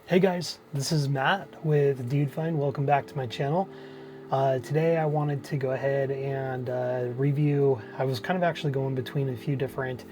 Hey guys, this is Matt with DudeFind. Welcome back to my channel. Today I wanted to go ahead and review. I was kind of actually going between a few different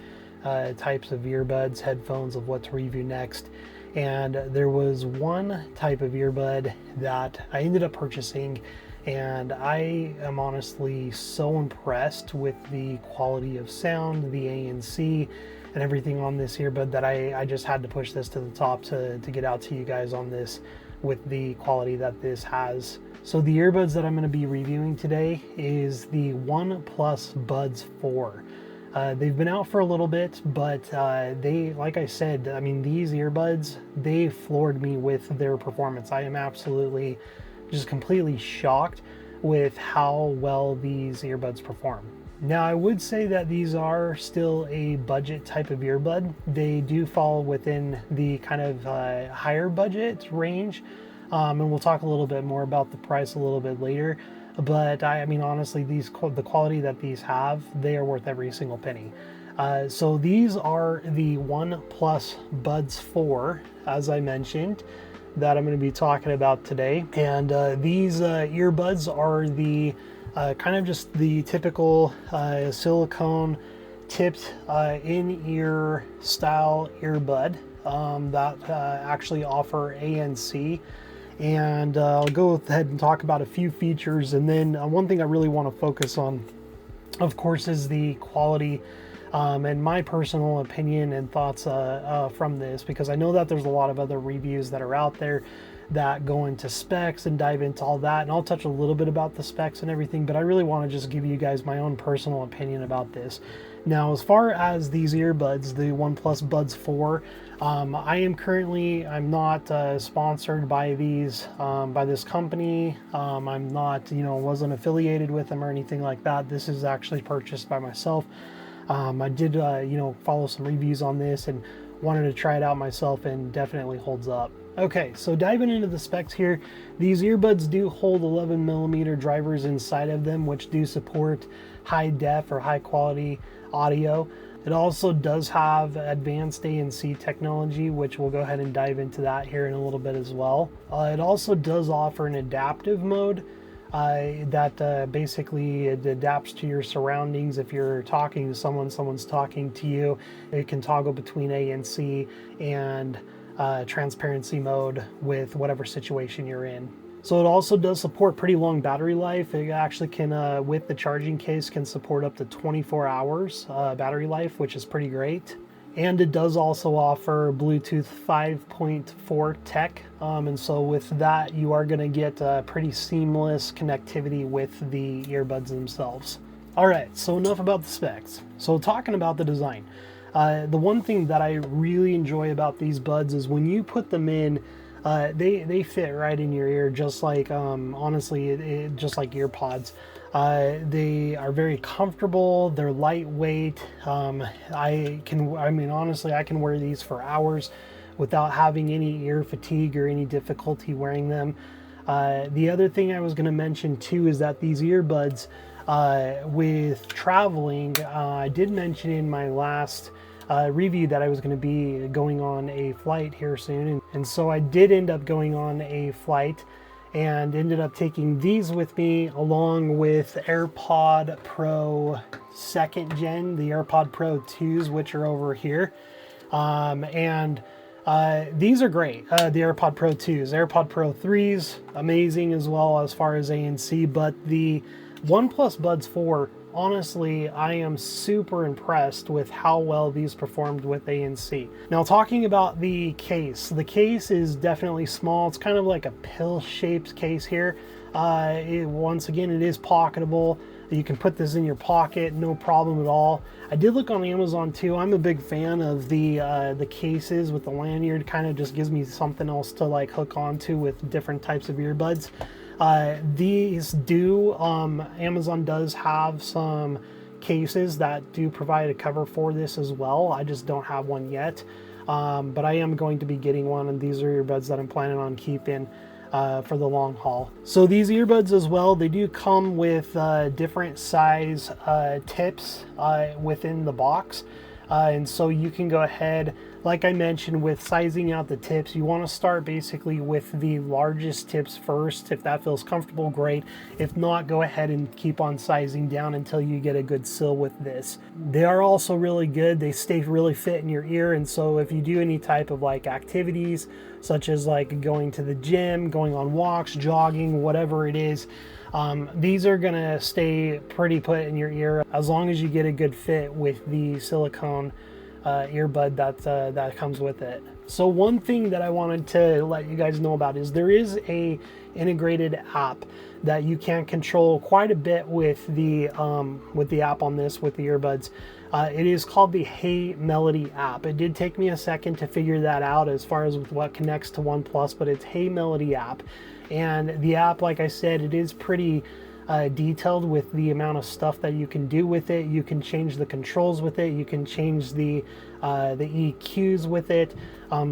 types of earbuds, headphones, of what to review next. And there was one type of earbud that I ended up purchasing, and I am honestly so impressed with the quality of sound, the ANC, and everything on this earbud that I just had to push this to the top to get out to you guys on this with the quality that this has. So the earbuds that I'm going to be reviewing today is the OnePlus Buds 4. They've been out for a little bit, but they, like I said, I mean, these earbuds, they floored me with their performance. I am absolutely just completely shocked with how well these earbuds perform. Now, I would say that these are still a budget type of earbud. They do fall within the kind of higher budget range, and we'll talk a little bit more about the price a little bit later. But I mean, honestly, the quality that these have, they are worth every single penny. So these are the OnePlus Buds 4, as I mentioned, that I'm going to be talking about today. And these earbuds are the kind of just the typical silicone tipped in-ear style earbud that actually offer ANC. And I'll go ahead and talk about a few features, and then one thing I really want to focus on, of course, is the quality and my personal opinion and thoughts from this, because I know that there's a lot of other reviews that are out there that go into specs and dive into all that, and I'll touch a little bit about the specs and everything, but I really want to just give you guys my own personal opinion about this. Now, as far as these earbuds, the OnePlus Buds 4, I'm not sponsored by these by this company. I'm not, wasn't affiliated with them or anything like that. This is actually purchased by myself. I did follow some reviews on this and wanted to try it out myself, and definitely holds up. Okay, so diving into the specs here, these earbuds do hold 11mm drivers inside of them, which do support high def or high quality audio. It also does have advanced ANC technology, which we'll go ahead and dive into that here in a little bit as well. It also does offer an adaptive mode that basically it adapts to your surroundings. If you're talking to someone's talking to you, it can toggle between ANC and transparency mode with whatever situation you're in. So it also does support pretty long battery life. It actually can, with the charging case, can support up to 24 hours battery life, which is pretty great. And it does also offer Bluetooth 5.4 tech. And so with that, you are going to get pretty seamless connectivity with the earbuds themselves. All right, so enough about the specs. So talking about the design. The one thing that I really enjoy about these buds is when you put them in, they fit right in your ear, just like honestly, just like AirPods. They are very comfortable. They're lightweight. I mean, honestly, I can wear these for hours without having any ear fatigue or any difficulty wearing them. The other thing I was going to mention too is that these earbuds, with traveling, I did mention in my last review that I was going to be going on a flight here soon, and so I did end up going on a flight and ended up taking these with me along with AirPod Pro 2nd Gen, the AirPod Pro 2s, which are over here. These are great, the AirPod Pro 2s. AirPod Pro 3s, amazing as well as far as ANC, but the OnePlus Buds 4, honestly, I am super impressed with how well these performed with ANC. Now, talking about the case is definitely small. It's kind of like a pill-shaped case here. Once again, it is pocketable. You can put this in your pocket, no problem at all. I did look on Amazon too. I'm a big fan of the cases with the lanyard. Kind of just gives me something else to like hook onto with different types of earbuds. These do, Amazon does have some cases that do provide a cover for this as well. I just don't have one yet, but I am going to be getting one, and these are earbuds that I'm planning on keeping for the long haul. So these earbuds as well, they do come with different size tips within the box. And so you can go ahead, like I mentioned, with sizing out the tips, you want to start basically with the largest tips first. If that feels comfortable, great. If not, go ahead and keep on sizing down until you get a good sill with this. They are also really good. They stay really fit in your ear, and so if you do any type of like activities, such as like going to the gym, going on walks, jogging, whatever it is, these are gonna stay pretty put in your ear as long as you get a good fit with the silicone earbud that comes with it. So one thing that I wanted to let you guys know about is there is a integrated app that you can control quite a bit with the app on this, with the earbuds. It is called the Hey Melody app. It did take me a second to figure that out as far as with what connects to OnePlus, but it's Hey Melody app. And the app, like I said, it is pretty detailed with the amount of stuff that you can do with it. You can change the controls with it. You can change the EQs with it.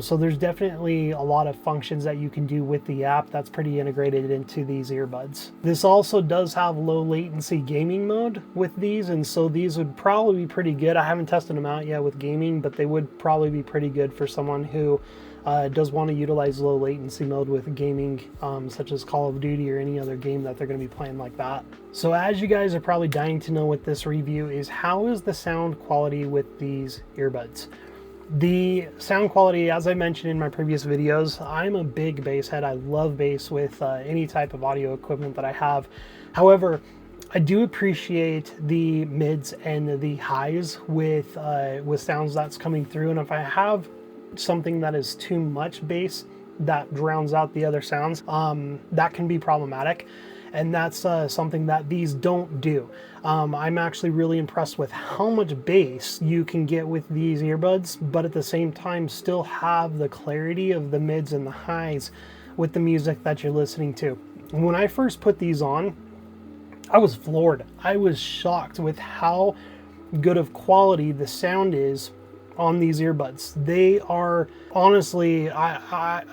So there's definitely a lot of functions that you can do with the app that's pretty integrated into these earbuds. This also does have low latency gaming mode with these, and so these would probably be pretty good. I haven't tested them out yet with gaming, but they would probably be pretty good for someone who does want to utilize low latency mode with gaming, such as Call of Duty or any other game that they're going to be playing like that. So as you guys are probably dying to know with this review is, how is the sound quality with these earbuds? The sound quality, as I mentioned in my previous videos, I'm a big bass head. I love bass with any type of audio equipment that I have. However, I do appreciate the mids and the highs with sounds that's coming through, and if I have something that is too much bass that drowns out the other sounds, that can be problematic, and that's something that these don't do. I'm actually really impressed with how much bass you can get with these earbuds, but at the same time still have the clarity of the mids and the highs with the music that you're listening to. When I first put these on, I was floored. I was shocked with how good of quality the sound is on these earbuds. They are honestly,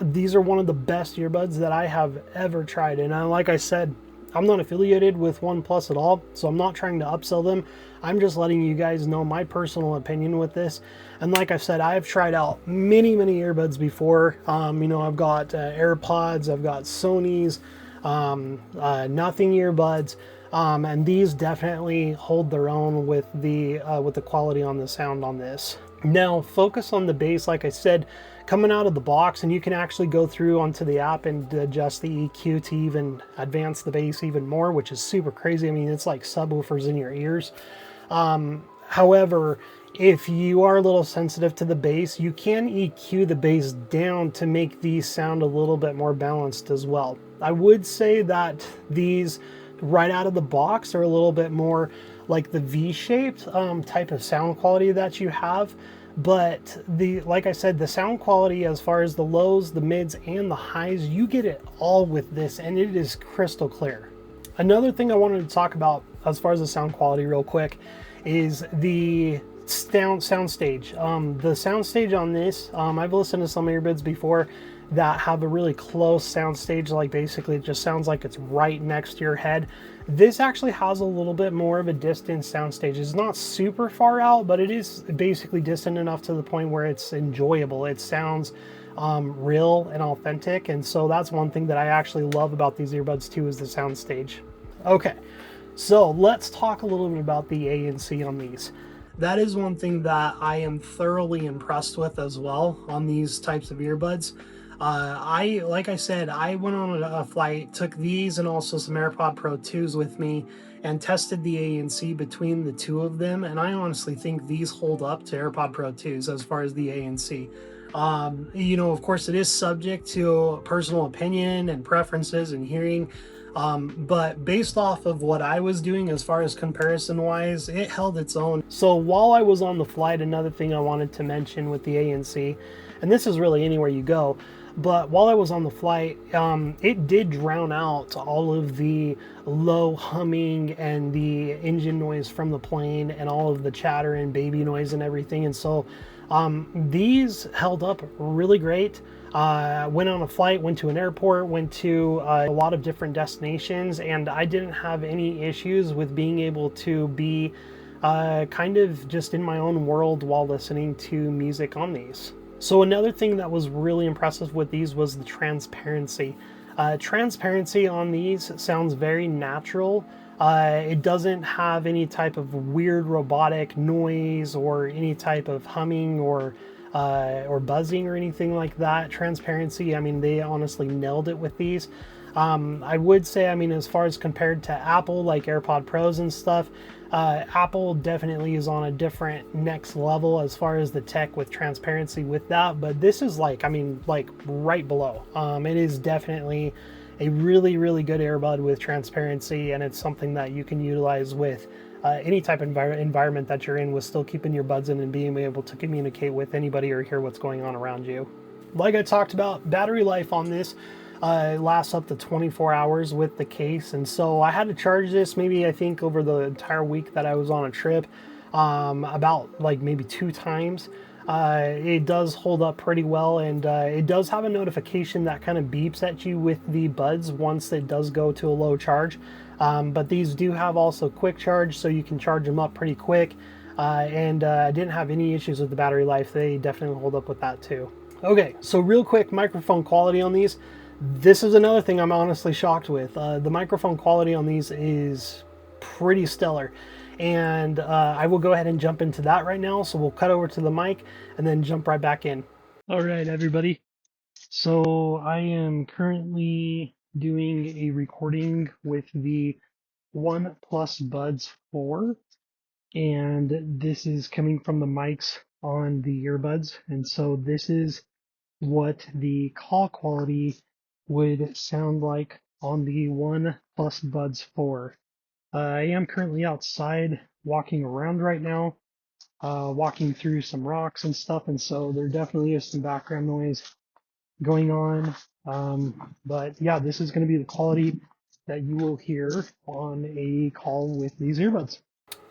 these are one of the best earbuds that I have ever tried. And like I said, I'm not affiliated with OnePlus at all, so I'm not trying to upsell them. I'm just letting you guys know my personal opinion with this. And like I said, I've tried out many earbuds before. You know, I've got AirPods, I've got Sony's, nothing earbuds. And these definitely hold their own with the quality on the sound on this. Now, focus on the bass, like I said, coming out of the box, and you can actually go through onto the app and adjust the EQ to even advance the bass even more, which is super crazy. I mean, it's like subwoofers in your ears. However, if you are a little sensitive to the bass, you can EQ the bass down to make these sound a little bit more balanced as well. I would say that these right out of the box are a little bit more like the V-shaped type of sound quality that you have, but like I said, the sound quality as far as the lows, the mids, and the highs, you get it all with this, and it is crystal clear. Another thing I wanted to talk about as far as the sound quality real quick is the sound stage. The sound stage on this, I've listened to some earbuds before that have a really close sound stage, like basically it just sounds like it's right next to your head. This actually has a little bit more of a distant sound stage. It's not super far out, but it is basically distant enough to the point where it's enjoyable. It sounds real and authentic, and so that's one thing that I actually love about these earbuds too, is the sound stage. Okay, so let's talk a little bit about the ANC on these. That is one thing that I am thoroughly impressed with as well on these types of earbuds. Like I said, I went on a flight, took these and also some AirPod Pro 2s with me, and tested the ANC between the two of them, and I honestly think these hold up to AirPod Pro 2s as far as the ANC. You know, of course, it is subject to personal opinion and preferences and hearing, but based off of what I was doing as far as comparison wise, it held its own. So while I was on the flight, another thing I wanted to mention with the ANC, and this is really anywhere you go, but while I was on the flight, it did drown out all of the low humming and the engine noise from the plane and all of the chatter and baby noise and everything. And so these held up really great. Went on a flight, went to an airport, went to a lot of different destinations, and I didn't have any issues with being able to be kind of just in my own world while listening to music on these. So another thing that was really impressive with these was the transparency. Transparency on these sounds very natural. It doesn't have any type of weird robotic noise or any type of humming or buzzing or anything like that. Transparency, I mean, they honestly nailed it with these. I would say, I mean, as far as compared to Apple, like AirPod Pros and stuff, Apple definitely is on a different next level as far as the tech with transparency with that. But this is like, I mean, like right below. It is definitely a really, really good earbud with transparency, and it's something that you can utilize with any type of environment that you're in, with still keeping your buds in and being able to communicate with anybody or hear what's going on around you. Like I talked about, battery life on this lasts up to 24 hours with the case, and so I had to charge this maybe, I think, over the entire week that I was on a trip, about like maybe 2 times. It does hold up pretty well, and it does have a notification that kind of beeps at you with the buds once it does go to a low charge. But these do have also quick charge, so you can charge them up pretty quick. And I didn't have any issues with the battery life. They definitely hold up with that too. Okay, so real quick, microphone quality on these. This is another thing I'm honestly shocked with. The microphone quality on these is pretty stellar. And I will go ahead and jump into that right now. So we'll cut over to the mic and then jump right back in. All right, everybody. So I am currently doing a recording with the OnePlus Buds 4, and this is coming from the mics on the earbuds. And so this is what the call quality would sound like on the OnePlus Buds 4. I am currently outside walking around right now, walking through some rocks and stuff, and so there definitely is some background noise going on. But yeah, this is going to be the quality that you will hear on a call with these earbuds.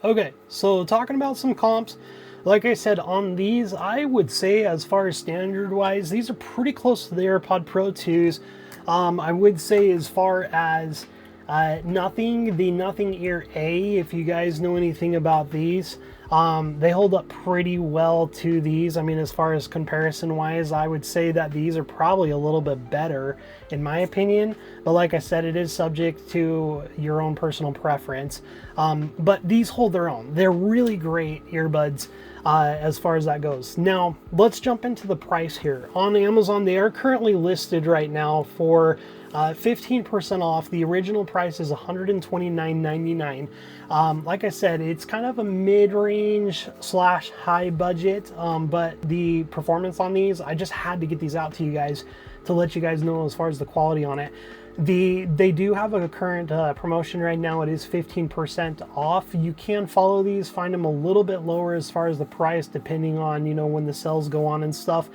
Okay, so talking about some comps, like I said, on these, I would say as far as standard wise, these are pretty close to the AirPod Pro 2s. I would say as far as the Nothing Ear A, if you guys know anything about these, they hold up pretty well to these. I mean, as far as comparison wise, I would say that these are probably a little bit better in my opinion. But like I said, it is subject to your own personal preference. But these hold their own. They're really great earbuds as far as that goes. Now, let's jump into the price here. On Amazon, they are currently listed right now for 15% off. The original price is $129.99. Like I said, it's kind of a mid-range slash high budget, but the performance on these, I just had to get these out to you guys to let you guys know as far as the quality on it. They do have a current promotion right now. It is 15% off. You can follow these, find them a little bit lower as far as the price, depending on, you know, when the sales go on and stuff.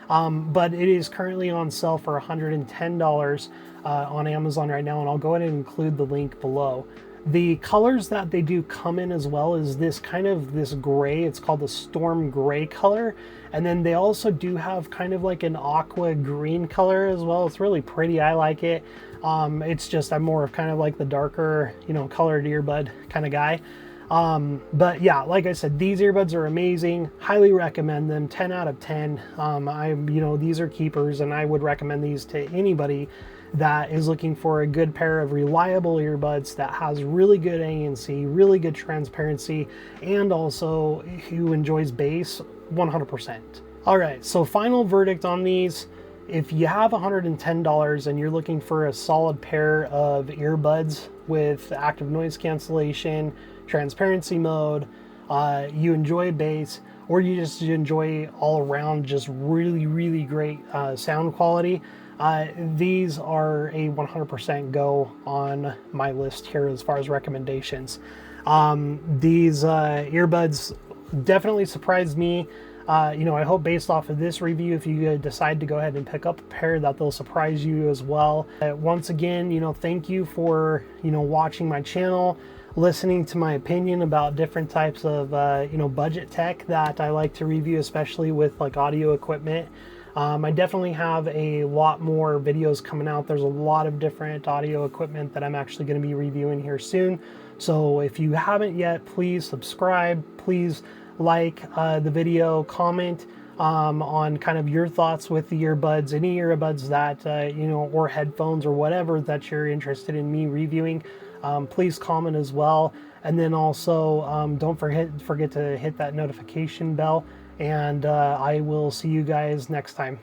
But it is currently on sale for $110 on Amazon right now, and I'll go ahead and include the link below. The colors that they do come in as well is this kind of this gray. It's called the storm gray color. And then they also do have kind of like an aqua green color as well. It's really pretty. I like it. It's just, I'm more of kind of like the darker, you know, colored earbud kind of guy. But yeah, like I said, these earbuds are amazing. Highly recommend them. 10 out of 10. You know, these are keepers, and I would recommend these to anybody that is looking for a good pair of reliable earbuds that has really good ANC, really good transparency, and also who enjoys bass 100%. All right, so final verdict on these. If you have $110 and you're looking for a solid pair of earbuds with active noise cancellation, transparency mode, you enjoy bass, or you just enjoy all around just really, really great sound quality, these are a 100% go on my list here as far as recommendations. These earbuds definitely surprised me. You know, I hope based off of this review, if you decide to go ahead and pick up a pair, that they'll surprise you as well. Once again, you know, thank you for, you know, watching my channel, listening to my opinion about different types of, you know, budget tech that I like to review, especially with like audio equipment. I definitely have a lot more videos coming out. There's a lot of different audio equipment that I'm actually going to be reviewing here soon. So if you haven't yet, please subscribe, please like the video, comment, on kind of your thoughts with the earbuds, any earbuds that, or headphones or whatever that you're interested in me reviewing. Please comment as well. And then also, don't forget to hit that notification bell. And I will see you guys next time.